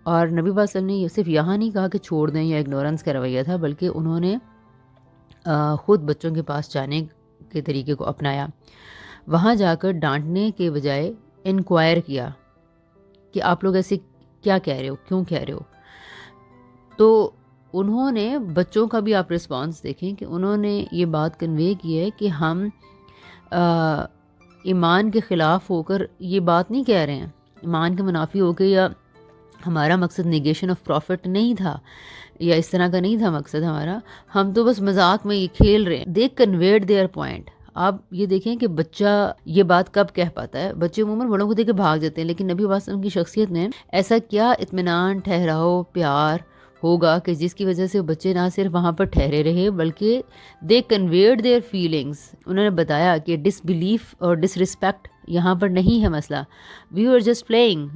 اور نبی پاک صلی اللہ علیہ وسلم نے یہ صرف یہاں نہیں کہا کہ چھوڑ دیں یا اگنورنس کا رویہ تھا، بلکہ انہوں نے خود بچوں کے پاس جانے کے طریقے کو اپنایا، وہاں جا کر ڈانٹنے کے بجائے انکوائر کیا کہ آپ لوگ ایسے کیا کہہ رہے ہو، کیوں کہہ رہے ہو. تو انہوں نے بچوں کا بھی آپ رسپانس دیکھیں کہ انہوں نے یہ بات کنوے کی ہے کہ ہم ایمان کے خلاف ہو کر یہ بات نہیں کہہ رہے ہیں، ایمان کے منافی ہو کے، یا ہمارا مقصد نیگیشن آف پروفٹ نہیں تھا یا اس طرح کا نہیں تھا مقصد ہمارا، ہم تو بس مذاق میں یہ کھیل رہے ہیں. دے کنویڈ دیئر پوائنٹ. آپ یہ دیکھیں کہ بچہ یہ بات کب کہہ پاتا ہے. بچے عموماً بڑوں کو دیکھ کے بھاگ جاتے ہیں، لیکن نبی صلی اللہ علیہ وسلم کی شخصیت میں ایسا کیا اطمینان، ٹھہراؤ، پیار ہوگا کہ جس کی وجہ سے بچے نہ صرف وہاں پر ٹھہرے رہے بلکہ دے کنویڈ دیئر فیلنگس. انہوں نے بتایا کہ ڈس بلیف اور ڈس رسپیکٹ یہاں پر نہیں ہے مسئلہ، وی آر جسٹ پلےئنگ.